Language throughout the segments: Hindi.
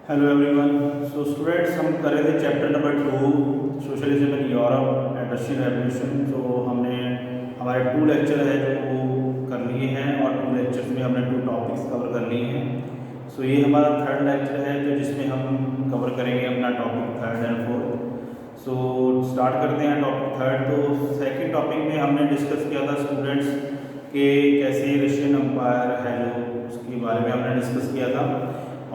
Hello everyone. सो स्टूडेंट्स, हम कर रहे थे chapter number 2 socialism in Europe and Russian revolution. तो हमने हमारे 2 लेक्चर है जो वो कर लिए हैं और 2 लेक्चर्स में हमने 2 टॉपिक्स कवर कर लिए हैं। सो ये हमारा 3rd लेक्चर है जो जिसमें हम कवर करेंगे अपना topic 3rd and 4th। So start करते हैं टॉपिक 3rd। तो सेकेंड टॉपिक में हमने डिस्कस किया था स्टूडेंट्स के कैसे रशियन एम्पायर है जो उसके बारे में हमने डिस्कस किया था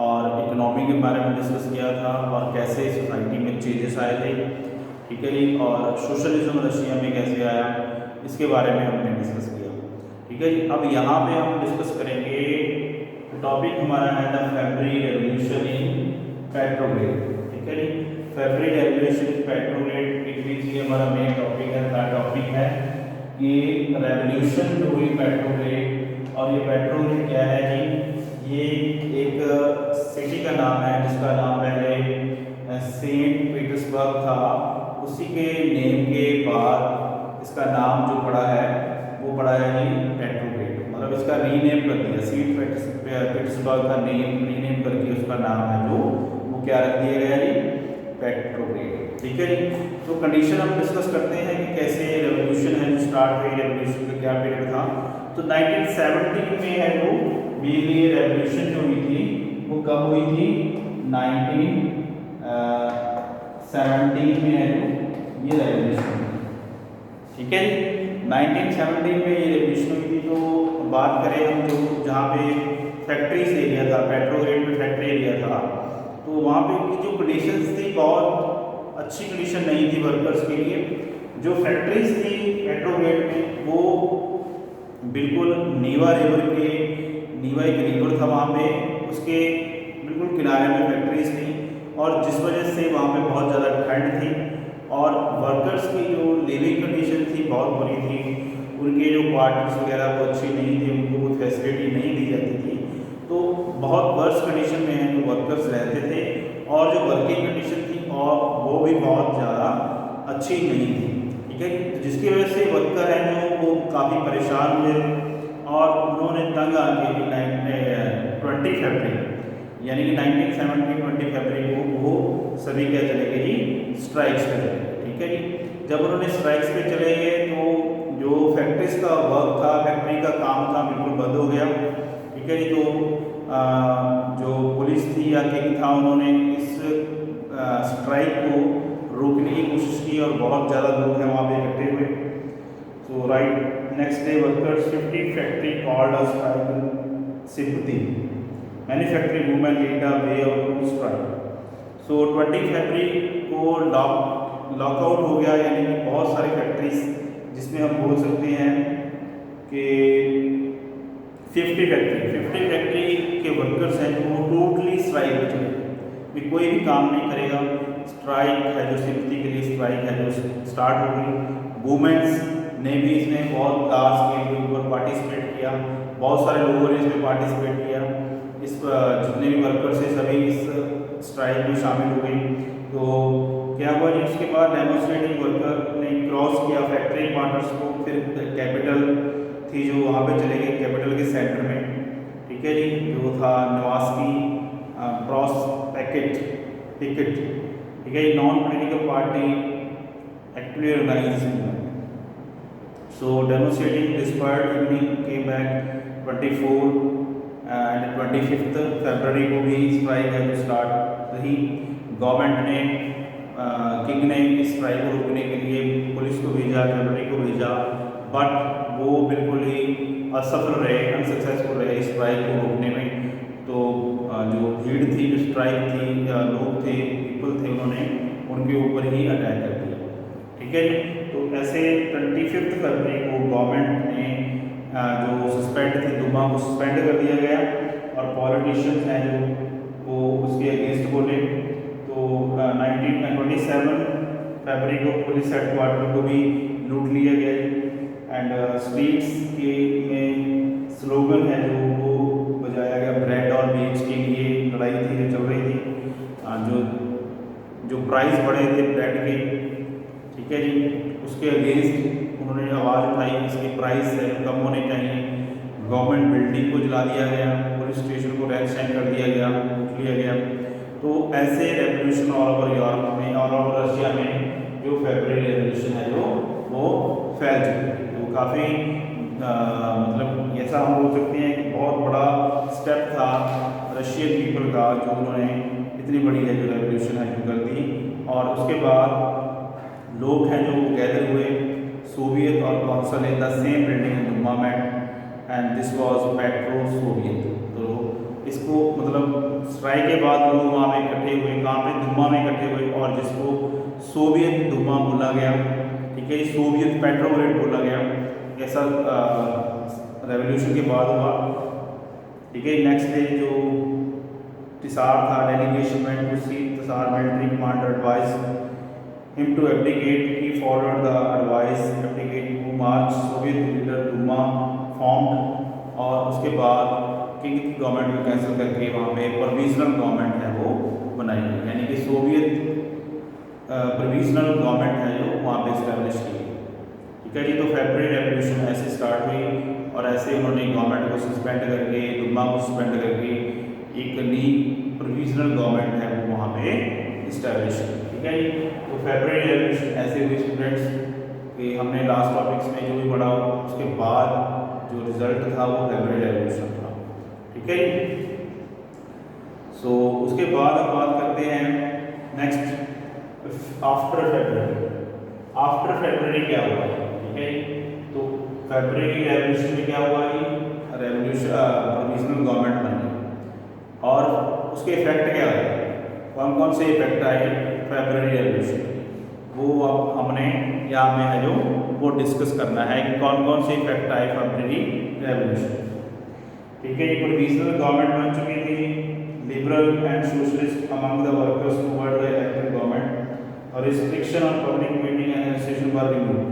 और इकोनॉमी के बारे में डिस्कस किया था और कैसे सोसाइटी में चेंजेस आए थे, ठीक है जी। और सोशलिज्म रशिया में कैसे आया इसके बारे में हमने डिस्कस किया, ठीक है जी। अब यहाँ पे हम डिस्कस करेंगे, टॉपिक हमारा है the February revolution in Petrograd, ठीक है जी। February revolution in Petrograd it means ये हमारा मेन टॉपिक है। थर्ड टॉपिक है कि रेवोल्यूशन जो हुई पेट्रोग्रेड, और ये पेट्रोग्रेड क्या है जी, ये एक सिटी का नाम है जिसका नाम पहले सेंट पीटर्सबर्ग था। उसी के नेम के बाद इसका नाम जो पड़ा है वो पड़ा है जी पेट्रोग्रेड, मतलब इसका रीनेम कर दिया। सेंट पीटर्सबर्ग का नेम रीनेम करके उसका नाम है जो वो क्या रख दिया गया जी, पेट्रोग्रेड, ठीक है जी। तो कंडीशन हम डिस्कस करते हैं कि कैसे रेवोल्यूशन है जो स्टार्ट हुई, रेवोल्यूशन का क्या पीरियड था। तो 1917 में है जो मेनली रेवोल्यूशन जो हुई थी वो कब हुई थी, 1917 में है जो ये रेवोल्यूशन, ठीक है जी। 1917 में ये रेवोल्यूशन हुई थी। तो बात करें हम जो जहाँ पे फैक्ट्रीज एरिया था, पेट्रोग्रेड में फैक्ट्री एरिया था, तो वहाँ पे की जो कंडीशंस थी बहुत अच्छी कंडीशन नहीं थी वर्कर्स के लिए। जो फैक्ट्रीज थी पेट्रोग्रेड में वो बिल्कुल नीवा एक रिवर था वहाँ पे, उसके बिल्कुल किनारे में फैक्ट्रीज थी और जिस वजह से वहाँ पे बहुत ज़्यादा ठंड थी और वर्कर्स की जो लिविंग कंडीशन थी बहुत बुरी थी। उनके जो क्वार्टर्स वगैरह वो अच्छी नहीं थी, उनको कोई फैसिलिटी नहीं दी जाती थी। तो बहुत वर्स्ट कंडीशन में है जो वर्कर्स रहते थे और जो वर्किंग कंडीशन थी और वो भी बहुत ज़्यादा अच्छी नहीं थी, ठीक है। जिसकी वजह से वर्कर हैं जो वो काफ़ी परेशान हुए और उन्होंने तंग आके 20 फरवरी यानी कि 1970 20 फरवरी को वो सभी क्या चले गए जी, स्ट्राइक्स पे चले गए, ठीक है जी। जब उन्होंने स्ट्राइक्स पे चले गए तो जो फैक्ट्रीज का वर्क था, फैक्ट्री का काम था, बिल्कुल बंद हो गया, ठीक है जी। तो जो पुलिस थी या किंग था उन्होंने इस स्ट्राइक को रोकने की कोशिश की और बहुत ज़्यादा लोग हैं वहाँ पे इकट्ठे हुए। So right next day workers 50 factory called a strike sympathy. Many factory women lead a way of to strike. So 20 फरवरी को लॉकआउट हो गया, यानी कि बहुत सारी फैक्ट्रीज जिसमें हम बोल सकते हैं कि 50 फैक्ट्री के वर्कर्स हैं वो टोटली स्ट्राइक पे चले भी, कोई भी काम नहीं करेगा। स्ट्राइक है जो सिंपैथी के लिए स्ट्राइक है जो स्टार्ट हो गई। वुमेन्स ने भी इसमें बहुत लास्ट के ऊपर पार्टिसिपेट किया, बहुत सारे लोगों ने इसमें पार्टिसिपेट किया। इस जितने भी वर्कर्स हैं सभी इस स्ट्राइक में शामिल हो गई। तो क्या हुआ जी, उसके बाद डेमोन्स्ट्रेटिंग वर्कर ने क्रॉस किया फैक्ट्री क्वार्टर्स को, फिर कैपिटल थी जो वहाँ पे चले गए, कैपिटल के सेंटर में, ठीक है जी, जो था नवास्की प्रॉस्पेक्ट पिकेट, ठीक है। Non political party actively organize. So demonstrating despite evening came back 24 and 25th फरवरी को भी स्ट्राइक है जो स्टार्ट रही। गवर्नमेंट ने किंग ने इस स्ट्राइक को रोकने के लिए पुलिस को भेजा, कैवलरी को भेजा, बट वो बिल्कुल ही असफल रहे, अनसक्सेसफुल रहे इस स्ट्राइक को रोकने में। तो जो भीड़ थी, जो स्ट्राइक थी, लोग थे, पीपल थे, उन्होंने उनके ऊपर ही अटैक कर दिया, ठीक है जी। तो ऐसे 25 फरवरी को गवर्नमेंट ने जो सस्पेंड थी दुमा को सस्पेंड कर दिया गया और पॉलिटिशियंस हैं जो वो उसके अगेंस्ट बोले। तो 1927 फरवरी को पुलिस हेडक्वार्टर को भी लूट लिया गया एंड स्ट्रीट्स के में स्लोगन है जो वो बजाया गया, ब्रेड और बीज के लिए लड़ाई थी जो चल रही थी। जो प्राइस बढ़े थे ब्रेड के, ठीक है जी, उसके अगेंस्ट उन्होंने आवाज़ उठाई, इसके प्राइस कम होने चाहिए। गवर्नमेंट बिल्डिंग को जला दिया गया, पुलिस स्टेशन को रैंक कर दिया गया, लूट लिया गया। तो ऐसे रेवोल्यूशन ऑल ओवर यूरोप में, ऑल ओवर रशिया में जो फेब्रुअरी रेवोल्यूशन है जो वो फैल चुकी है। तो काफ़ी मतलब ऐसा हम बोल सकते हैं कि बहुत बड़ा स्टेप था रशियन पीपल का, जो उन्होंने इतनी बड़ी है जो रेवोल्यूशन है जो कर दी। और उसके बाद लोग हैं जो गैदर हुए सोवियत और council in the same building in government and this was petro Soviet. तो इसको मतलब स्ट्राइक के बाद लोग वहाँ पे इकट्ठे हुए, कहाँ पे दुमा में इकट्ठे हुए, और जिसको सोवियत दुमा बोला गया, ठीक है, सोवियत पेट्रोग्रेड बोला गया। ऐसा रेवोल्यूशन के बाद हुआ, ठीक है। नेक्स्ट डे जो तिसार था, delegation went to see tsar military commander advice him to abdicate. He followed the advice, abdicate to march. Soviet leader Duma formed और उसके बाद किंग की गवर्नमेंट को कैंसिल करके वहाँ पे प्रोविजनल गवर्नमेंट है वो बनाई गई, यानी कि सोवियत प्रोविजनल गवर्नमेंट है जो वहाँ पे इस्टेब्लिश की गई, ठीक है जी। तो फेब्रुअरी रेवोल्यूशन ऐसे स्टार्ट हुई और ऐसे उन्होंने गवर्नमेंट को सस्पेंड करके, दुमा को सस्पेंड करके एक नई प्रोविजनल गवर्नमेंट है वो वहाँ पे इस्टेब्लिश की, ठीक है जी। तो फेब्रुअरी रेवोल्यूशन ऐसे हुई स्टूडेंट्स कि हमने लास्ट टॉपिक्स में जो भी पढ़ा उसके बाद जो रिजल्ट था वो फेब्रुअरी रेवोल्यूशन था, ठीक है जी। सो उसके बाद हम बात करते हैं next after February. After February क्या हुआ, ठीक है। तो फेब्रुअरी रेवोल्यूशन में क्या हुआ कि रेवोल्यूशन प्रोविजनल गवर्नमेंट बनी और उसके इफेक्ट क्या हुए, कौन कौन से इफेक्ट आए फेब्रुअरी रेवोल्यूशन, वो अब हमने यहाँ में है जो वो डिस्कस करना है कि कौन कौन से इफेक्ट आए फेब्रुअरी रेवोल्यूशन, ठीक है। ये प्रोविजनल गवर्नमेंट बन चुकी थी, liberal and socialist among the workers toward the elected government और restriction on public meeting and administration were removed.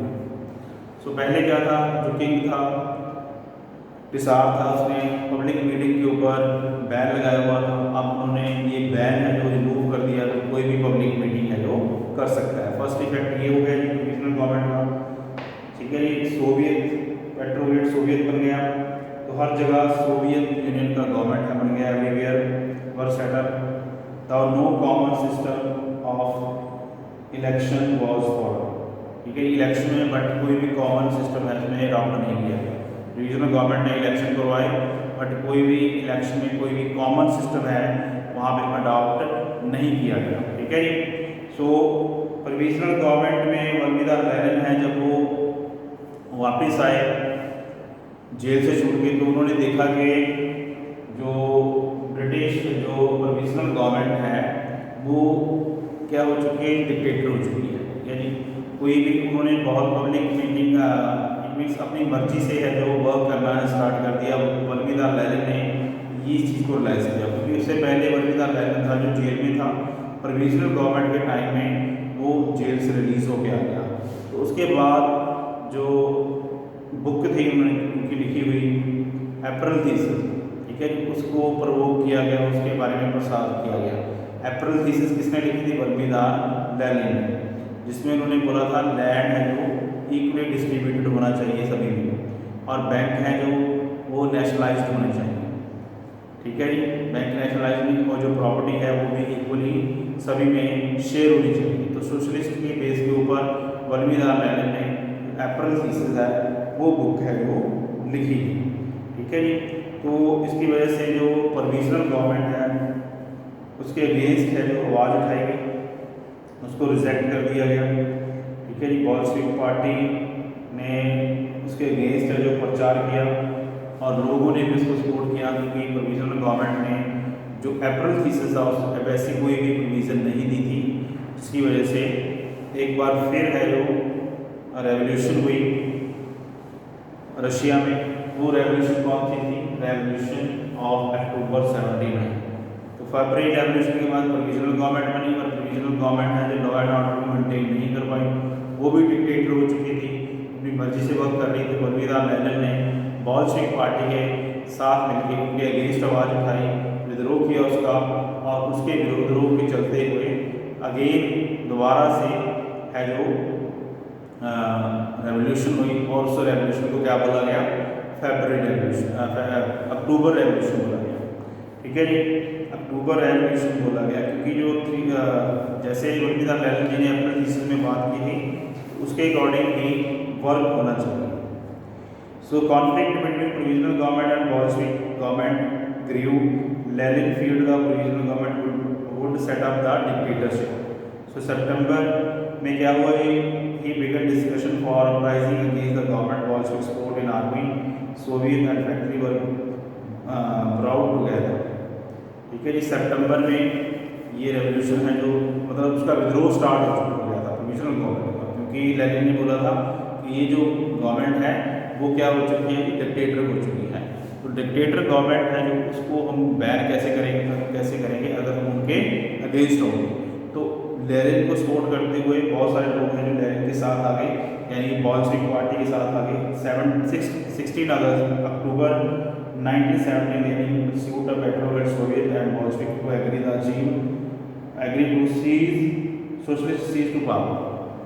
So पहले क्या था, जो किंग था तिसार था, उसने पब्लिक मीटिंग के ऊपर बैन लगाया हुआ था। अब उन्होंने ये बैन है जो रिमूव कर दिया, तो कोई भी पब्लिक मीटिंग है जो कर सकता है। फर्स्ट इफेक्ट ये हो गया जी प्रोविजनल गवर्नमेंट का, ठीक है। ये सोवियत पेट्रोग्रेड सोवियत बन गया, तो हर जगह सोवियत यूनियन का गवर्नमेंट है बन गया, everywhere were set up. The no common system of election was followed, ठीक है। इलेक्शन में बट कोई भी कॉमन सिस्टम है इसमें अडॉप्ट नहीं किया गया। रीजनल गवर्नमेंट ने इलेक्शन करवाए बट कोई भी इलेक्शन में कोई भी कॉमन सिस्टम है वहाँ पे अडॉप्ट नहीं किया गया, ठीक है जी। सो प्रोविजनल गवर्नमेंट में वल्मीदार लेनिन है, जब वो वापस आए जेल से छूट के, तो उन्होंने देखा कि जो ब्रिटिश जो प्रोविजनल गवर्नमेंट है वो क्या हो चुकी है, डिक्टेटर हो चुकी है, यानी कोई भी उन्होंने बहुत पब्लिक मीटिंग मीन्स अपनी मर्जी से है जो वर्क करना स्टार्ट कर दिया। वल्मीदार लेनिन ने ये चीज़ को रिलाइज किया, क्योंकि उससे पहले वल्मीदार लेनिन था जो जेल में था, प्रोविजनल गवर्नमेंट के टाइम में वो जेल से रिलीज होकर आ गया। तो उसके बाद जो बुक थी उन्होंने उनकी लिखी हुई अप्रैल थीसिस, ठीक है, उसको प्रवोक किया गया, उसके बारे में प्रसार किया गया। अप्रैल थीसिस किसने लिखी थी, वल्मीदार लेनिन ने, जिसमें उन्होंने बोला था लैंड है जो इक्वली डिस्ट्रीब्यूटेड होना चाहिए सभी में, और बैंक है जो वो नेशनलाइज्ड होने चाहिए, ठीक है जी। बैंक नेशनलाइज नहीं, और जो प्रॉपर्टी है वो भी इक्वली सभी में शेयर होनी चाहिए। तो सोशलिस्ट के बेस के ऊपर वल्मीदार लेनिन ने अप्रैल थीसिस है वो बुक है वो लिखी, ठीक है जी। तो इसकी वजह से जो प्रोविजनल गवर्नमेंट है उसके अगेंस्ट है जो आवाज़ उठाई गई, उसको रिजेक्ट कर दिया गया, ठीक है जी। बोल्शेविक पार्टी ने उसके अगेंस्ट है जो प्रचार किया और लोगों ने भी उसको सपोर्ट किया, क्योंकि प्रोविजनल गवर्नमेंट ने जो अप्रैल थीसिस था उस वैसी कोई भी प्रोविज़न नहीं दी थी, जिसकी वजह से एक बार फिर है जो रेवोल्यूशन हुई रशिया में। वो रेवोल्यूशन कौन सी थी, रेवोल्यूशन ऑफ अक्टूबर 79। तो फरवरी रेवोल्यूशन के बाद प्रोविजनल गवर्नमेंट बनी, और प्रोविजनल गवर्नमेंट है जो लॉ एंड ऑर्डर को मेंटेन नहीं कर पाई, वो भी डिक्टेटर हो चुकी थी, अपनी मर्जी से वर्क कर रही थी। वल्मीदार लेनिन ने बोल्शेविक पार्टी के साथ मिलकर उनके अगेंस्ट आवाज़ उठाई, विद्रोह किया उसका, और उसके विद्रोह के चलते हुए अगेन दोबारा से है जो रेवोल्यूशन हुई, और उस रेवोल्यूशन को क्या बोला गया, फेब्रुअरी रेवोल्यूशन, अक्टूबर रेवोल्यूशन बोला गया, ठीक ठीक है जी। अक्टूबर रेवोल्यूशन बोला गया क्योंकि जो जैसे बल्कि लैलिन जी ने अपने थीसिस में बात की थी उसके अकॉर्डिंग ही वर्क होना चाहिए। So conflict between provisional government and Bolshevik government grew. Lenin feared the provisional government would set up the dictatorship. So सितंबर में क्या हुआ he began discussion for uprising against the government Bolshevik support in army Soviet and factory work brought together. ठीक है जी। सितंबर में ये रेवोल्यूशन है जो मतलब उसका विद्रोह स्टार्ट हो गया था प्रोविजनल गवर्नमेंट का, क्योंकि लेनिन ने बोला था कि ये जो गवर्नमेंट है वो क्या हो चुकी है, डिक्टेटर हो चुकी है। तो डिक्टेटर गवर्नमेंट है जो उसको हम बैन कैसे करेंगे अगर हम उनके अगेंस्ट होंगे। तो लेनिन को सपोर्ट करते हुए बहुत सारे लोग हैं जो लेनिन के साथ आ गए, यानी बोल्शेविक पार्टी के साथ आ गए। 16 अक्टूबर 1917 Lenin issued a petrol at Soviet and Bolshevik to agree to seize socialist seize to power।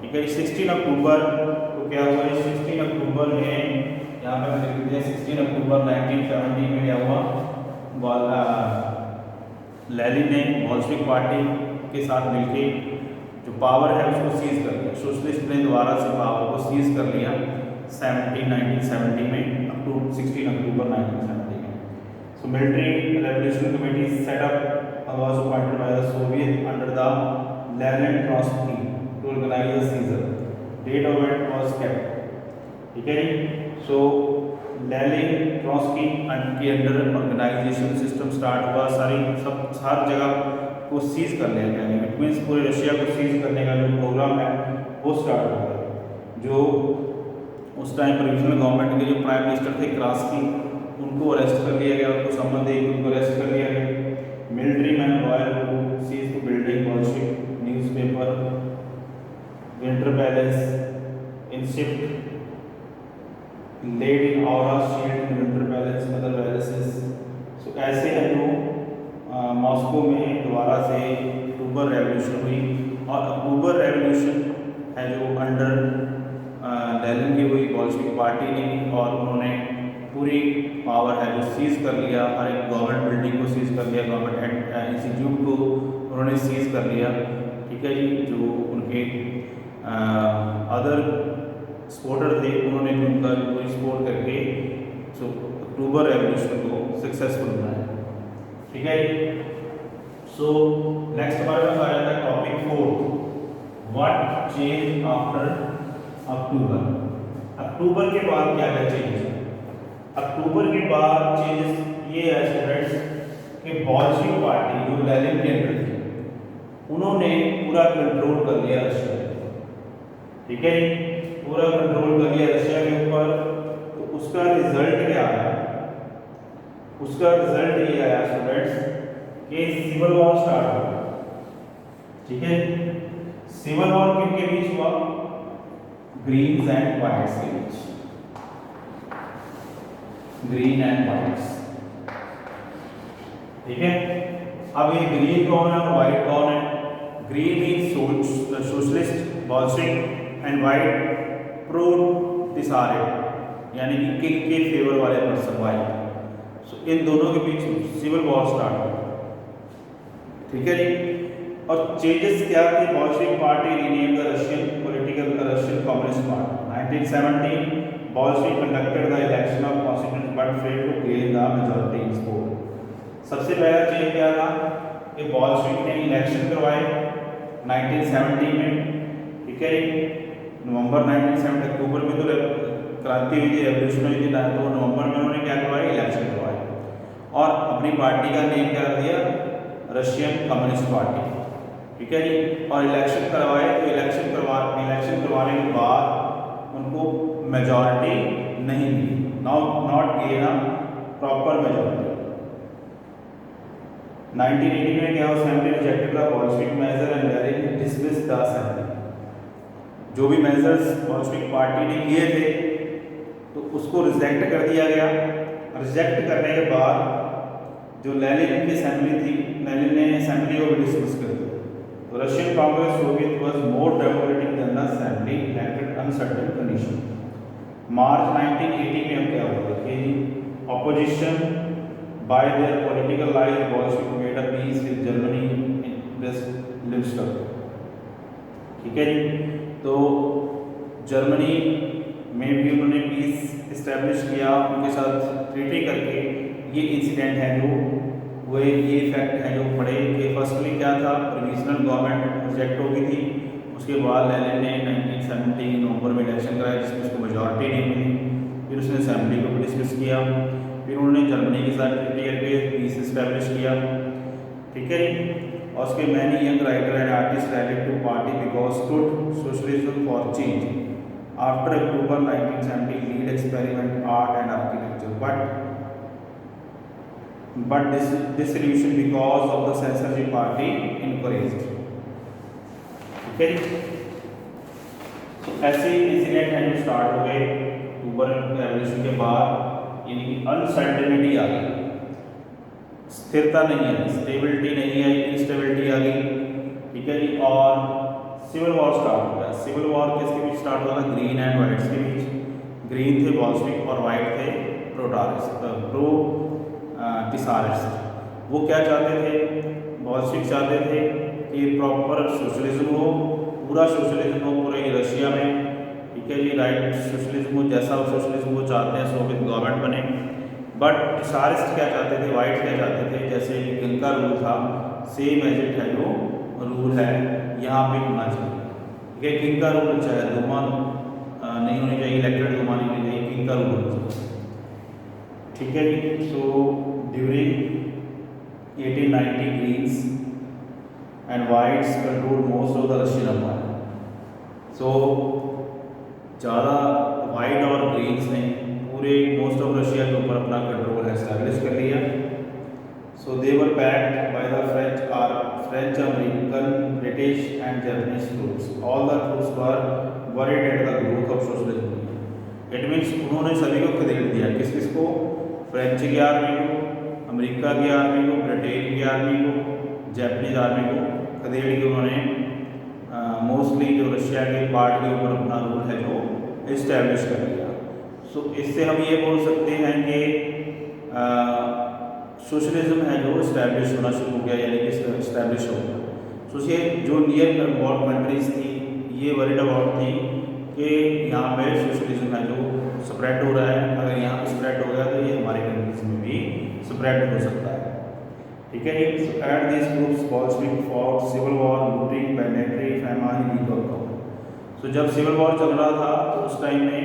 ठीक है। 16 अक्टूबर तो क्या हुआ, 16 अक्टूबर में यहाँ पर लिख देते हैं 16 अक्टूबर 1917 में क्या हुआ, लेनिन ने बोल्शेविक पार्टी के साथ मिलके जो पावर है उसको सीज कर लिया। सोशलिस्ट ने दोबारा से पावर को सीज कर लिया 1970 में 16 अक्टूबर 1970 में। So military revolution committee set up was appointed by the Soviet under the Lenin Trotsky to organise the seizure. Date of it was kept. ठीक है जी। सो लेनिन-ट्रोट्स्की के अंडर ऑर्गेनाइजेशन सिस्टम स्टार्ट हुआ, हर जगह को सीज कर लिया गया। इट मीन्स पूरे रशिया को सीज करने का जो प्रोग्राम है वो स्टार्ट हो गया। जो उस टाइम प्रोविजनल गवर्नमेंट के जो प्राइम मिनिस्टर थे क्रास्की, उनको अरेस्ट कर लिया गया, उनको सम्मन दे उनको अरेस्ट कर लिया गया। मिलिट्री मैन रॉयल को seize to building Bolshevik newspaper winter palace in shift led in aura shield in winter palace mother palaces. So ऐसे है जो मॉस्को में दोबारा से अक्टूबर रेवोल्यूशन हुई, और अक्टूबर रेवोल्यूशन है जो अंडर लेनिन की हुई बोल्शेविक पार्टी ने, और उन्होंने पूरी पावर है जो सीज कर लिया, हर एक गवर्नमेंट बिल्डिंग को सीज कर लिया, गवर्नमेंट इंस्टीट्यूट को उन्होंने सीज कर लिया। ठीक है जी। जो उनके अदर सपोर्टर थे उन्होंने भी उनका पूरी सपोर्ट करके जो अक्टूबर रेवोल्यूशन को सक्सेसफुल बनाया। ठीक है जी। सो नेक्स्ट हमारे पास आ जाता है टॉपिक 4, व्हाट चेंज आफ्टर अक्टूबर। अक्टूबर के बाद क्या क्या चेंज है। अक्टूबर के बाद चेंजेस ये है स्टूडेंट्स कि बोल्शेविक पार्टी जो लेनिन के अंडर थी उन्होंने पूरा कंट्रोल कर लिया रशिया। ठीक है, पूरा कंट्रोल कर लिया रशिया के ऊपर। तो उसका रिजल्ट क्या आया, उसका रिजल्ट ये आया स्टूडेंट्स कि सिविल वॉर स्टार्ट हो गया। ठीक है, सिविल वॉर किनके बीच हुआ, ग्रीन्स एंड व्हाइट्स के बीच, ग्रीन एंड व्हाइट्स। ठीक है, अब ये ग्रीन कौन है और व्हाइट कौन है। Green means socialist Bolshevik and white pro tsarist यानी कि किंग के फेवर वाले पर्सन व्हाइट। सो इन दोनों के बीच सिविल वॉर स्टार्ट हुआ। ठीक है जी। और चेंजेस क्या थे, Bolshevik party renamed the Russian communist party. 1917 Bolshevik conducted the election of constituent but failed to gain the majority in support। सबसे पहला चेंज क्या था कि बोल्शेविक ने इलेक्शन करवाए 1917 में। ठीक है, नवंबर 1970 अक्टूबर में तो क्रांति हुई थी, रेवोल्यूशन हुई थी, तो नवंबर में उन्होंने क्या करवाया, इलेक्शन करवाए और अपनी पार्टी का नेम क्या कर दिया, रशियन कम्युनिस्ट पार्टी। ठीक है जी। और इलेक्शन करवाए तो इलेक्शन करवाने के बाद उनको मेजॉरिटी नहीं मिली, not gain a proper majority. 1980 में क्या assembly rejected the Bolshevik major and Lenin dismissed the assembly. जो भी मेजर्स बोल्शेविक पार्टी ने किए थे तो उसको रिजेक्ट कर दिया गया। रिजेक्ट करने के बाद जो लेनिन की असेंबली थी, लेनिन ने असेंबली को भी डिसमिस कर दिया। तो Russian Congress Soviet was more democratic than the assembly elected on certain condition. मार्च 1980 में हम क्या हुआ कि opposition by their political life Bolshevik made a peace with Germany in लिस्टन। ठीक है जी, तो जर्मनी में भी उन्होंने पीस इस्टेब्लिश किया, उनके साथ ट्रीटी करके। ये इंसिडेंट है जो वो ये इफेक्ट है जो पड़े कि फर्स्टली क्या था, प्रोविजनल गवर्नमेंट रिजेक्ट हो गई थी। उसके बाद लेनिन ने 1970 नवंबर में इलेक्शन कराया जिसमें उसको मेजॉरिटी नहीं मिली। फिर उसने असेंबली को डिसमिस किया, फिर उन्होंने जर्मनी के साथ ट्रीटी करके पीस इस्टेब्लिश किया। ठीक है जी, और उसके many young writer and artist rallied to party because stood socialism for change after October 1970 lead experiment art and architecture but dissolution because of the censorship party encouraged। ठीक है, तो ऐसे इंसिडेंट है जो स्टार्ट हो गए अक्टूबर रेवोल्यूशन के बाद, यानी कि अनसर्टेनिटी आ गई, स्थिरता नहीं आई, स्टेबिलिटी नहीं आई, इंस्टेबिलिटी आ गई। ठीक है जी, और सिविल वॉर स्टार्ट हो गया। सिविल वॉर किसके बीच स्टार्ट हुआ था? ग्रीन एंड वाइट्स के बीच। ग्रीन थे बॉल्शेविक और वाइट थे प्रो टिसारिस्ट। वो क्या चाहते थे? बॉल्शेविक चाहते थे कि प्रॉपर सोशलिज्म हो, पूरा सोशलिज्म हो पूरे रशिया में। ठीक है जी, राइट सोशलिज्म हो, जैसा सोशलिज्म वो चाहते हैं सोवियत गवर्नमेंट बने। बट टिसारिस्ट क्या चाहते थे, वाइट क्या चाहते थे? जैसे इनका रूल था सेम एज इट है जो रूल है यहाँ पे होना चाहिए। ठीक है, किंग का रूल चाहे दुमा नहीं होनी चाहिए, इलेक्टेड दुमा नहीं होनी चाहिए, किंग का रूल होना चाहिए। ठीक है जी, so during 1890 greens and whites control most of the Russian empire. So ज़्यादा वाइट और ग्रीन्स ने पूरे मोस्ट ऑफ रशिया के ऊपर अपना कंट्रोल एस्टैब्लिश कर लिया। So they were backed by the French American British and Germanies troops. All the troops were worried at the growth of socialism. It means उन्होंने सभी को खदेड़ दिया। किस किस को? फ्रेंच की आर्मी को, अमेरिका की आर्मी को, ब्रिटेन की आर्मी को, जैपनीज आर्मी को खदेड़ के उन्होंने मोस्टली जो रशिया के पार्ट के ऊपर अपना रूल है जो इस्टेब्लिश कर लिया। सो इससे हम ये बोल सकते हैं कि सोशलिज्म है जो इस्टेब्लिश होना शुरू हो गया, यानी कि इस्टेब्लिश हो गया। सो ये जो नियर अबाउट कंट्रीज थी ये वरीड अबाउट थी कि यहाँ पे सोशलिज्म है जो स्प्रेड हो रहा है। अगर यहाँ पे स्प्रेड हो गया तो ये हमारे कंट्रीज में भी स्प्रेड हो सकता है। ठीक है, so at this groups Bolshevik fought civil war, looting, banditry, famine, legal. So जब सिविल वॉर चल रहा था तो उस टाइम में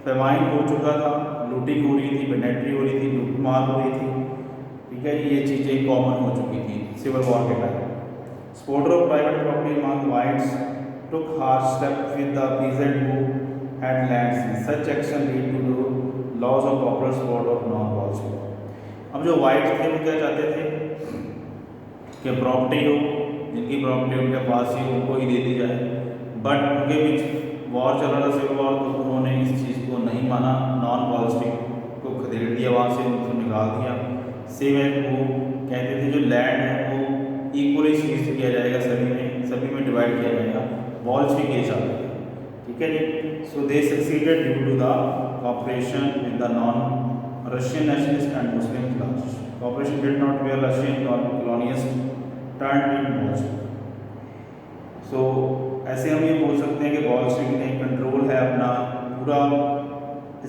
फेमाइन हो चुका था, लूटिंग हो रही थी, पैंडेटरी हो रही थी, लूटमार हो रही थी। ठीक है, ये चीज़ें कॉमन हो चुकी थी सिविल वॉर के time. Supporter of private property among whites took harsh step with the peasant who had lands. Such action lead to the loss of popular support of non-Bolshevik। अब जो वाइट थे वो क्या चाहते थे कि प्रॉपर्टी हो, जिनकी प्रॉपर्टी उनके पास ही उनको ही दे दी जाए। बट उनके बीच वॉर चल रहा था सिविल वॉर, तो उन्होंने इस चीज़ को नहीं माना, नॉन बॉल्शेविक को खदेड़ दिया, वहाँ से उनको निकाल दिया। सेम है, वो कहते थे जो लैंड है वो इक्वली स्प्लिट किया जाएगा, सभी में डिवाइड किया जाएगा। बॉल्शेविक ये चाहते थे। ठीक है जी, so they succeeded due to the cooperation with the non Russian nationalist and Muslim class. Cooperation did not where Russian colonist turn in Bolshevik. So ऐसे हम ये बोल सकते हैं कि बॉल्शेविक ने कंट्रोल है अपना पूरा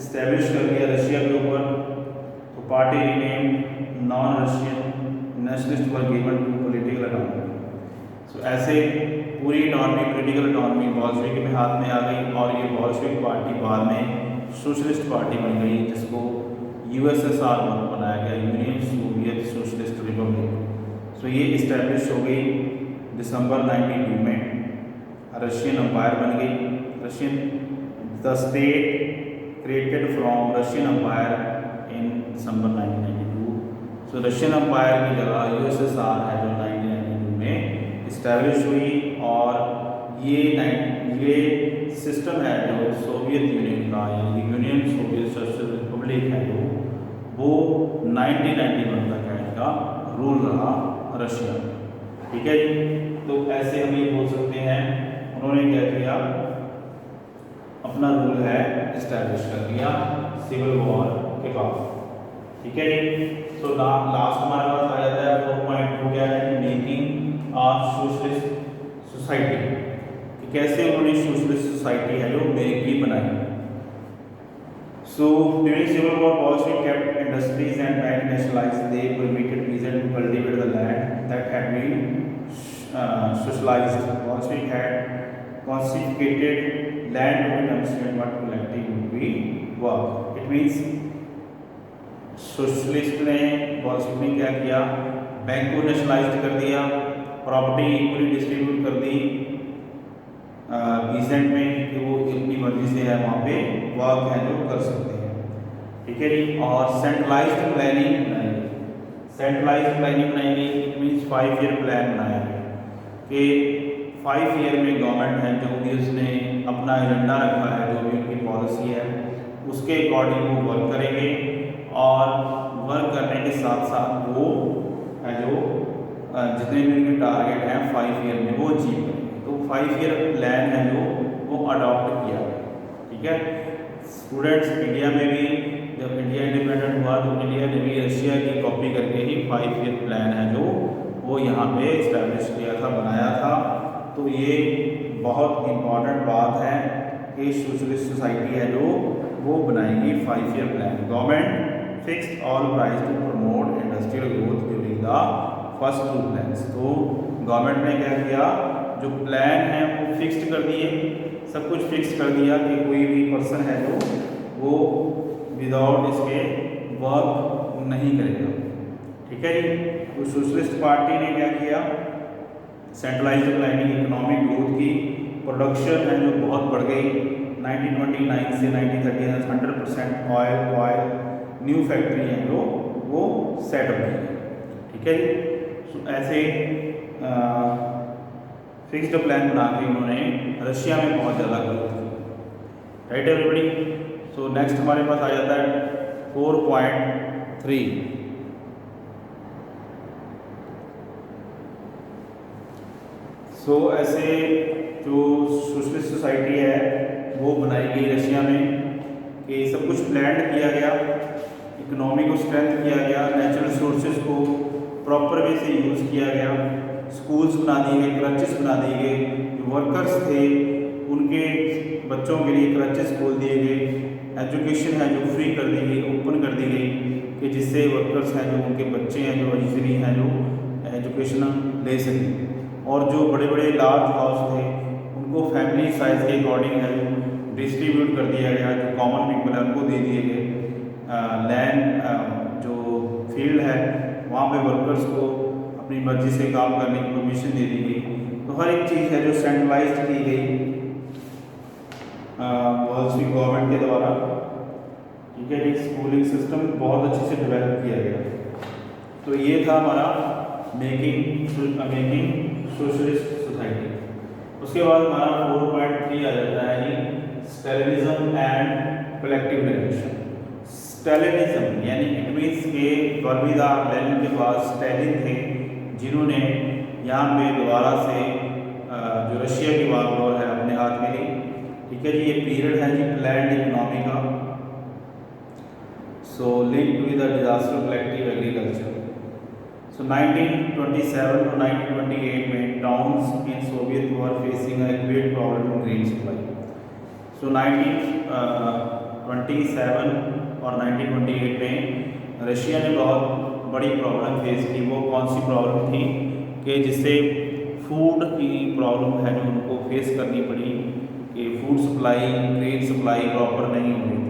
इस्टेब्लिश कर लिया रशिया के ऊपर। तो party renamed non Russian nationalist were given to political autonomy. So ऐसे पूरी अटॉनमी, पॉलिटिकल अटॉनमी बॉल्शेविक में हाथ में आ गई और ये बॉल्शेविक पार्टी बाद में सोशलिस्ट पार्टी बन गई, जिसको यूएसएसआर बनाया गया, यूनियन सोवियत सोशलिस्ट रिपब्लिक। सो ये इस्टेब्लिश हो गई दिसंबर 1992 में। रशियन एम्पायर बन गई। Russian the state created from Russian empire in December 1992। So Russian empire की जगह यूएसएसआर है जो 1992 में इस्टेब्लिश हुई। और ये सिस्टम है जो सोवियत यूनियन का, यानी कि यूनियन सोवियत सोशलिस्ट रिपब्लिक है जो वो 1991 तक है इनका रूल रहा रशिया। ठीक है जी, तो ऐसे हम ये बोल सकते हैं उन्होंने क्या किया, अपना रूल है इस्टेब्लिश कर दिया सिविल वॉर के बाद। ठीक है जी, तो लास्ट हमारे पास आ जाता है 4.2 क्या है, मेकिंग अ सोशलिस्ट सोसाइटी, कि कैसे उन्होंने सोशलिस्ट सोसाइटी है जो मेक की बनाई। So during civil war, Bolshevik kept industries and bank nationalized. They permitted peasants to cultivate the land that had been socialized. Bolshevik had confiscated land to be demonstrated what collective would be work. It means socialist ने, बॉल्शेविक ने क्या किया, बैंक को नेशनलाइज कर दिया, प्रॉपर्टी इक्वली डिस्ट्रीब्यूट कर दी पीजेंट में, कि वो अपनी मर्जी से है वहाँ पे वर्क है जो कर सकते हैं, ठीक है जी। और सेंट्रलाइज्ड प्लानिंग बनाई गई, सेंट्रलाइज्ड प्लानिंग बनाई गई, इट मीन्स 5 ईयर प्लान बनाया गया कि 5 ईयर में गवर्नमेंट है जो भी उसने अपना एजेंडा रखा है, जो भी उनकी पॉलिसी है उसके अकॉर्डिंग वो वर्क करेंगे, और वर्क करने के साथ साथ वो है जो जितने भी उनके टारगेट हैं 5 ईयर में वो अचीव करेंगे। तो 5 ईयर प्लान है जो वो अडॉप्ट किया गया, ठीक है। स्टूडेंट्स, इंडिया में भी जब इंडिया इंडिपेंडेंट हुआ तो इंडिया ने भी रशिया की कॉपी करके ही 5 ईयर प्लान है जो वो यहाँ पे इस्टेब्लिश किया था, बनाया था। तो ये बहुत इम्पॉर्टेंट बात है कि सोशलिस्ट सोसाइटी है जो वो बनाएंगी 5 year plan. Government fixed all price to promote industrial growth during the first 2 plans. तो गवर्नमेंट ने क्या किया, जो प्लान है वो फिक्स्ड कर दिए, सब कुछ फिक्स कर दिया कि कोई भी पर्सन है जो वो विदाउट इसके वर्क नहीं करेगा, ठीक है जी। तो सोशलिस्ट पार्टी ने क्या किया, सेंट्रलाइज्ड प्लानिंग, इकोनॉमिक ग्रोथ की, प्रोडक्शन है जो बहुत बढ़ गई 1929 से 1930 100% ऑयल न्यू फैक्ट्री है जो वो सेटअप की, ठीक है जी। तो ऐसे फिक्स्ड प्लान बना के उन्होंने रशिया में बहुत ज़्यादा ग्रोथ की, राइट एवरीबडी। सो नेक्स्ट हमारे पास आ जाता है 4.3। सो ऐसे जो सोशलिस्ट सोसाइटी है वो बनाई गई रशिया में, कि सब कुछ प्लान किया गया, इकोनॉमी को स्ट्रेंथ किया गया, नेचुरल रिसोर्सेज को प्रॉपर वे से यूज़ किया गया, स्कूल्स बना दिए गए, क्रचेस बना दिए गए, जो वर्कर्स थे उनके बच्चों के लिए क्रचेस खोल दिए गए, एजुकेशन है जो फ्री कर दी गई, ओपन कर दी गई, कि जिससे वर्कर्स हैं जो उनके बच्चे हैं जो इजीली हैं जो एजुकेशन ले सकें। और जो बड़े बड़े लार्ज हाउस थे उनको फैमिली साइज के अकॉर्डिंग है जो डिस्ट्रीब्यूट कर दिया गया, जो कॉमन पीपल है उनको दे दिए गए, लैंड जो फील्ड है वहाँ पे वर्कर्स को अपनी मर्जी से काम करने की परमिशन दे दी गई। तो हर एक चीज़ है जो सेंट्रलाइज्ड की गई बॉल्शेविक गवर्नमेंट के द्वारा, ठीक है जी। स्कूलिंग सिस्टम बहुत अच्छे से डेवलप किया गया। तो ये था हमारा मेकिंग सोशलिस्ट सोसाइटी। उसके बाद हमारा 4.3 आ जाता है जी स्टैलिनिज्म एंड कलेक्टिव लिबरेशन। स्टैलिनिज्म यानी इट मीन्स के बर्मीदार लेनिन के बाद स्टैलिन थे जिन्होंने यहाँ पे दोबारा से जो रशिया की वार है अपने हाथ में ली, ठीक है जी। ये पीरियड है जी प्लैंड इकोनॉमी का, so link with the disaster collective agriculture. So 1927 to 1928 में towns in Soviet were facing a great problem in grain supply. So 1927 और 1928 में रशिया ने बहुत बड़ी प्रॉब्लम फेस की। वो कौन सी प्रॉब्लम थी कि जिससे फूड की प्रॉब्लम है जो उनको फेस करनी पड़ी, कि food supply, grain supply proper नहीं हो रही थी।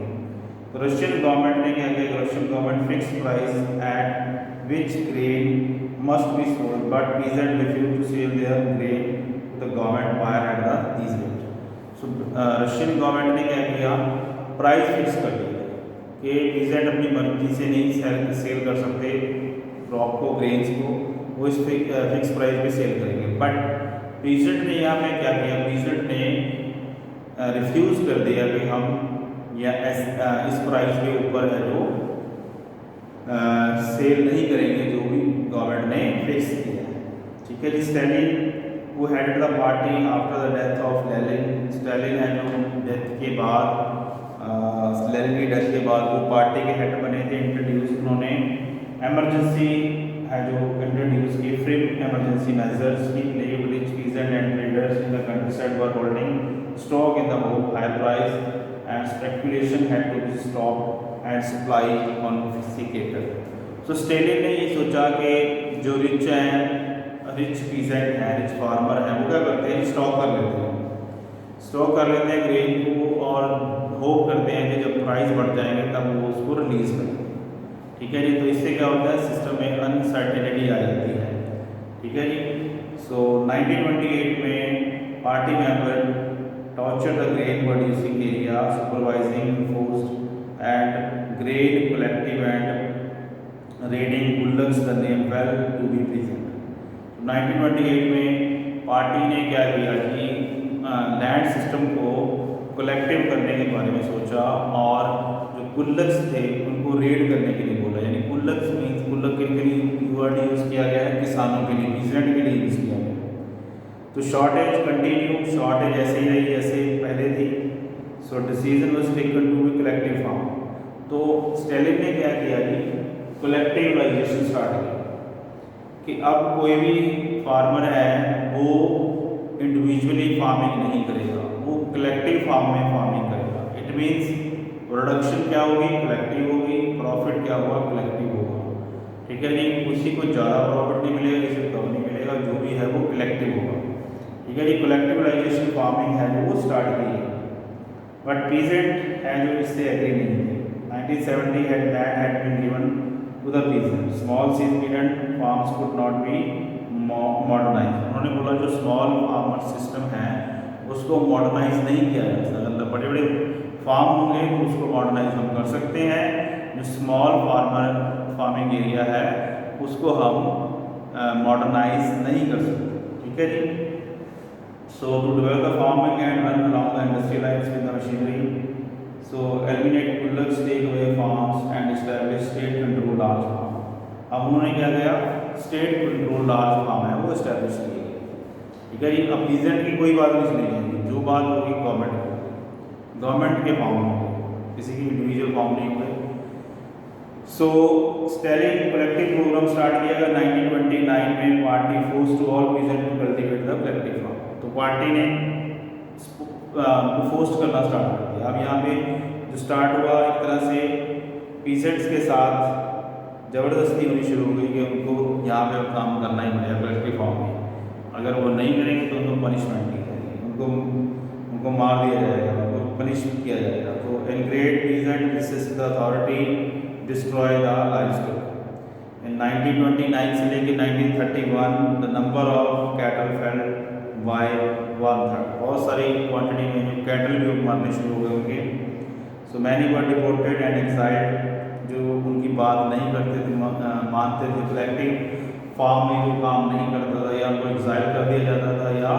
तो रशियन गवर्नमेंट ने क्या किया, Russian government fix price at which grain must be sold, but peasants refused to sell their grain to the government buyer at these rates. So Russian government ने क्या किया, प्राइस फिक्स कर दिया कि पीजेंट अपनी मर्जी से नहीं सेल कर सकते क्रॉप को, ग्रेन्स को, वो इस फिक्स प्राइस पे सेल करेंगे। बट पीजेंट ने यहाँ पे क्या किया, पीजेंट ने रिफ्यूज़ कर दिया कि हम या इस प्राइस के ऊपर है जो सेल नहीं करेंगे जो भी गवर्नमेंट ने फिक्स किया है, ठीक है जी। स्टैलिन वो headed the party after the death of Lenin. Stalin है जो डेथ के बाद लेनिन की डेथ के बाद वो पार्टी के हेड बने थे। इंट्रोड्यूस उन्होंने एमरजेंसी है जो इंट्रोड्यूस की free emergency measures he played rich peasant and traders in the countryside were holding stock in the hope higher price and speculation had to be stopped and supply confiscated. So Stalin ने ये सोचा कि जो रिच हैं, रिच पीजेंट हैं, रिच फार्मर हैं, वो क्या करते हैं, स्टॉक कर लेते हैं ग्रेन को, और होप करते हैं कि जब प्राइस बढ़ जाएंगे तब वो उसको रिलीज़ करें। ठीक है जी। तो इससे क्या होता है, सिस्टम में अनसर्टेनिटी आ जाती है। ठीक है जी। सो 1928 में party member torture the grain producing area supervising forced and grain collective and raiding kulaks the name well to be present. 1928 में पार्टी ने क्या किया कि लैंड सिस्टम को कलेक्टिव करने के बारे में सोचा, और जो गुल्लक्स थे उनको रेड करने के लिए बोला। यानी गुल्लक्स मीन्स, गुल्लक के लिए वर्ड यूज़ किया गया है किसानों के लिए, पीजेंट के लिए यूज़ किया गया। तो शॉर्टेज कंटिन्यू, शॉर्टेज ऐसे ही रही जैसे पहले थी। So decision was taken to be collective farm. तो स्टेलिन ने क्या किया कि कलेक्टिवाइजेशन स्टार्ट किया कि अब कोई भी फार्मर है वो इंडिविजुअली फार्मिंग नहीं करेगा, वो कलेक्टिव फार्म में फार्मिंग करेगा। इट मीन्स प्रोडक्शन क्या होगी, कलेक्टिव होगी, प्रॉफिट क्या होगा, कलेक्टिव होगा। ठीक है जी। किसी को ज़्यादा प्रॉफिट नहीं मिलेगा, किसी को कम नहीं मिलेगा, जो भी है वो कलेक्टिव होगा। ठीक है जी। कलेक्टिवलाइजेशन फार्मिंग है जो वो स्टार्ट की है, बट पीजेंट है जो इससे एग्री नहीं थे। 1970 had been given to the peasant. Small significant farms could not be modernise. उन्होंने बोला जो स्मॉल फार्मर सिस्टम है उसको मॉडर्नाइज नहीं किया जा सकता। मतलब बड़े बड़े फार्म होंगे तो उसको मॉडर्नाइज हम कर सकते हैं, जो स्मॉल फार्मिंग एरिया है उसको हम मॉडर्नाइज नहीं कर सकते। ठीक है जी। So to develop the farming and run along the industrial lines with the machinery, so eliminate kulaks, take away farms and establish state control large farm. अब उन्होंने क्या किया, स्टेट कंट्रोल लार्ज फार्म है वो एस्टैब्लिश किए गए। ठीक है जी। अब पीजेंट की कोई बात नहीं सुनी जाएगी, जो बात होगी गवर्नमेंट के फार्म होंगे, किसी की इंडिविजुअल फार्म नहीं होंगे। So Stalin collective program start किया गया 1929 में। Party force to all peasant to cultivate the collective farm. तो पार्टी ने फोर्स करना स्टार्ट कर दिया। अब यहाँ पे जो स्टार्ट हुआ, एक तरह से पीजेंट्स के साथ ज़बरदस्ती होनी शुरू हो गई कि उनको यहाँ पे काम करना ही पड़ेगा कलेक्टिव फार्म में। अगर वो नहीं करेंगे तो उनको पनिशमेंट दी जाएगी, उनको मार दिया जाएगा, उनको पनिश किया जाएगा। तो enraged peasant resist the authority, destroy the livestock. In 1929 से लेकर 1931 the number of cattle fell by 1/3। बहुत सारी क्वांटिटी में जो कैटल भी मारने शुरू हो गए उनके। So many were deported and exiled, जो उनकी बात नहीं करते थे, मानते थे, कलेक्टिव फार्म में जो काम नहीं करता था या उनको एक्साइल कर दिया जाता था या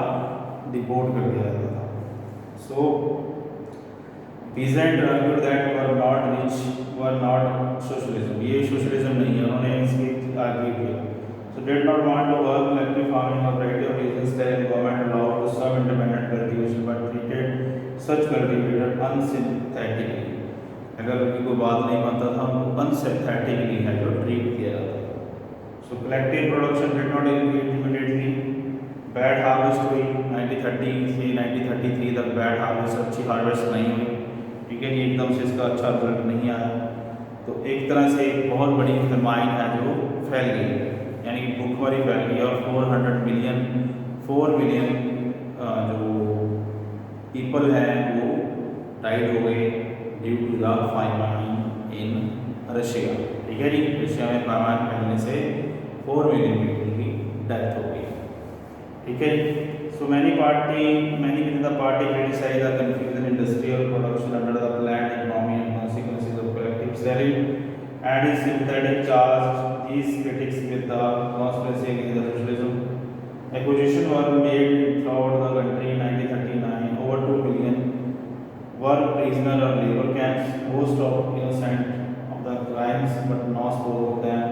डिपोर्ट कर दिया जाता था। So peasant argued that were not rich, were not socialism, ये सोशलिज्म नहीं है, उन्होंने इसकी आर्ग्यू किया। So did not want to work collective farming of variety of reasons that government allowed to some independent cultivation but treated such cultivator unsympathetically. अगर उनकी कोई बात नहीं मानता था उनको अनसिंथेटिकली है जो ट्रीट किया जाता था। So collective production did not increase immediately. Bad harvest हुई 1930 से 1933 तक, बैड हार्वेस्ट, अच्छी हार्वेस्ट नहीं हुई। ठीक है जी। एकदम से इसका अच्छा रिजल्ट नहीं आया, तो एक तरह से एक बहुत बड़ी फरमाइन है जो फैल गई, यानी कि भूखमरी फैल गई और 4 मिलियन जो पीपल हैं वो डाइड हो गए due to the famine in Russia. ठीक है जी। रशिया में फाइमाइन फैलने से 4 मिलियन पीपल की डेथ हो गई। ठीक है। So many with the party criticise the confusion industrial production under the planned economy and consequences of collective selling and is sympathetic charged these critics with the conspiracy against the socialism. Acquisitions were made throughout the country in 1939. Over 2 million were prisoners of labor camps, most of innocent of the crimes, but not all of them.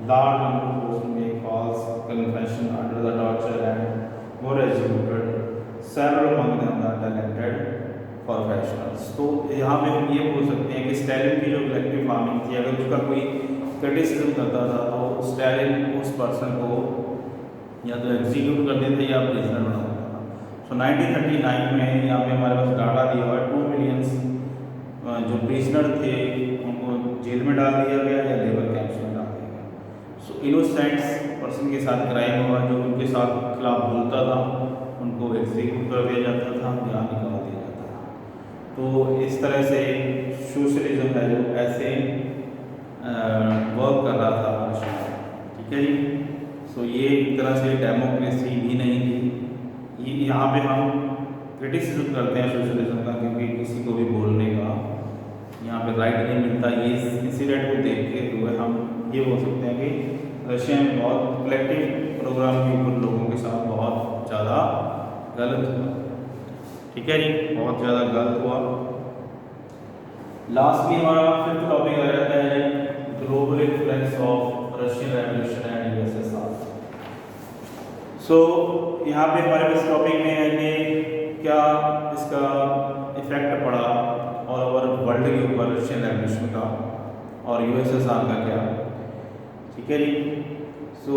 Large number forced to make false confession under the torture and were executed. Several among them are talented professionals. तो यहाँ पे हम ये बोल सकते हैं कि स्टेलिन की जो कलेक्टिव फार्मिंग थी, अगर उसका कोई क्रिटिसिज्म करता था तो स्टालिन उस पर्सन को या तो एग्जीक्यूट कर देते या प्रिजनर बना देता था। सो 1939 में यहाँ पे हमारे पास डाटा दिया हुआ है 2 मिलियंस जो प्रिजनर थे उनको जेल में डाल दिया गया या लेबर कैंप्स में डाल दिया गया। सो इनोसेंट्स पर्सन के साथ क्राइम हुआ, जो उनके साथ खिलाफ बोलता था उनको एग्जीक्यूट कर दिया जाता था या निकाल दिया जाता था। तो इस तरह से सोशलिज्म है जो ऐसे वर्क कर रहा था रशिया में, ठीक है जी। सो ये एक तरह से डेमोक्रेसी भी नहीं थी। ये यहाँ पे हम क्रिटिसिज्म करते हैं सोशलिज्म का, क्योंकि किसी को भी बोलने का यहाँ पे राइट नहीं मिलता। ये इंसिडेंट को देखते हुए हम ये बोल सकते हैं कि रशिया में बहुत कलेक्टिव प्रोग्राम के ऊपर लोगों के साथ बहुत ज़्यादा गलत हुआ, ठीक है जी, बहुत ज़्यादा गलत हुआ। लास्टली हमारा 5th टॉपिक आ जाता है global influence of Russian revolution and USSR. So यहाँ पे हमारे पास टॉपिक में है कि क्या इसका इफेक्ट पड़ा ऑल ओवर वर्ल्ड के ऊपर रशियन रेवोल्यूशन का और यूएसएसआर का क्या, ठीक है जी। सो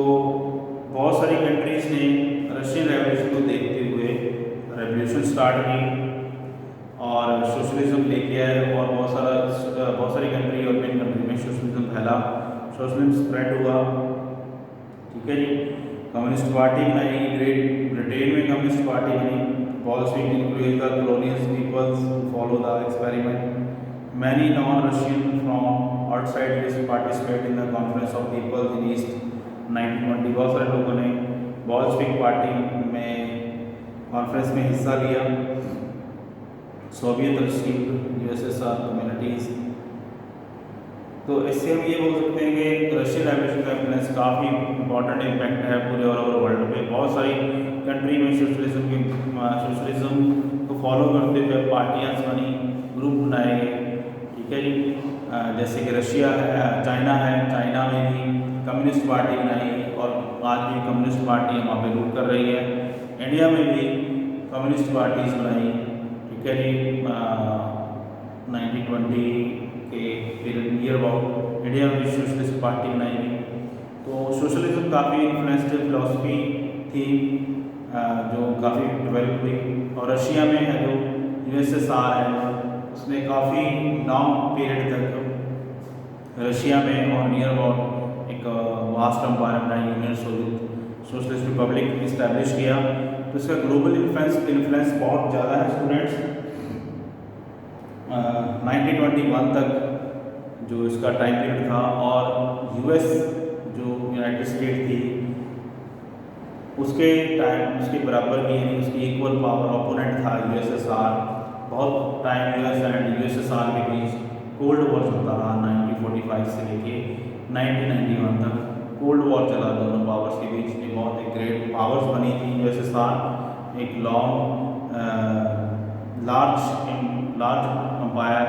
बहुत सारी कंट्रीज ने रशियन रेवोल्यूशन को देखते हुए रेवोल्यूशन स्टार्ट की और सोशलिज्म लेके आए और बहुत सारी कंट्री यूरोपियन कंट्री में सोशलिज्म फैला, सोशलिज्म स्प्रेड हुआ, ठीक है जी। कम्युनिस्ट पार्टी बनाई, ग्रेट ब्रिटेन में कम्युनिस्ट पार्टी बनी, Bolshevik influence the colonial peoples follow the experiment, many non Russian from outside this participate in the conference of peoples in east 1920। बहुत सारे लोगों ने बॉल्शेविक पार्टी में कॉन्फ्रेंस में हिस्सा लिया। Soviet received USSR communities. तो इससे हम ये बोल सकते हैं कि रशियन रेवोल्यूशन का इन्फ्लुएंस काफ़ी इंपॉर्टेंट इम्पैक्ट है पूरे ऑल ओवर वर्ल्ड पे। बहुत सारी कंट्री में सोशलिज्म को फॉलो करते हुए पार्टियाँ बनी, ग्रुप बनाए गए, ठीक है जी। जैसे कि रशिया है, चाइना में भी कम्युनिस्ट पार्टी बनाई और आज भी कम्युनिस्ट पार्टी वहाँ पे रूल कर रही है। इंडिया में भी कम्युनिस्ट पार्टीज बनाई, ठीक है जी। 1920 के नियर अबाउट इंडिया में सोशलिस्ट पार्टी बनाई गई। तो सोशलिज्म काफ़ी इन्फ्लुएंस्ड फिलॉसफी थी जो काफ़ी डेवलप हुई। और रशिया में है जो यूएसएसआर है उसने काफ़ी लॉन्ग पीरियड तक रशिया में और नियर अबाउट एक वास्ट एम्पायर बनाई, यूनियन सोशलिस्ट रिपब्लिक इस्टेब्लिश किया। तो इसका ग्लोबल इन्फ्लुएंस बहुत ज़्यादा है स्टूडेंट्स। 1921 तक जो इसका टाइम पीरियड था और यूएस जो यूनाइटेड स्टेट थी उसके बराबर की, यानी उसकी इक्वल पावर ओपोनेंट था यूएसएसआर। बहुत टाइम यूएस एंड यूएसएसआर के बीच कोल्ड वॉर चलता रहा 1945 से लेके 1991 तक कोल्ड वॉर चला दोनों पावर्स के बीच में। बहुत एक ग्रेट पावर्स बनी थी यूएसएसआर, एक लार्ज एम्पायर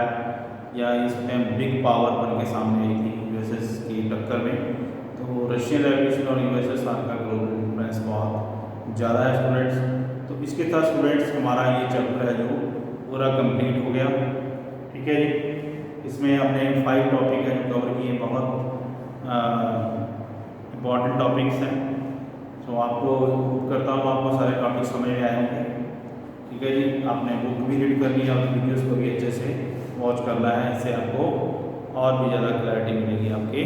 या इसमें बिग पावर बन के सामने आई थी यूएसएस की टक्कर में। तो रशियन रेवोल्यूशन और यूएसएसआर का ग्लोबल इन्फ्लुएंस बहुत ज़्यादा है स्टूडेंट्स। तो इसके साथ स्टूडेंट्स हमारा ये चैप्टर है जो पूरा कंप्लीट हो गया, ठीक है जी। इसमें हमने 5 टॉपिक है जो कवर किए, बहुत इम्पॉर्टेंट टॉपिक्स हैं। तो आपको करता हूँ आपको सारे टॉपिक समझ में आए होंगे, ठीक है जी। आपने बुक भी रीड करनी है और वीडियोस को भी अच्छे से वॉच करना है, इससे आपको और भी ज़्यादा क्लैरिटी मिलेगी आपके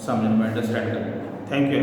समझने में, अंडरस्टैंड करने में। Thank you.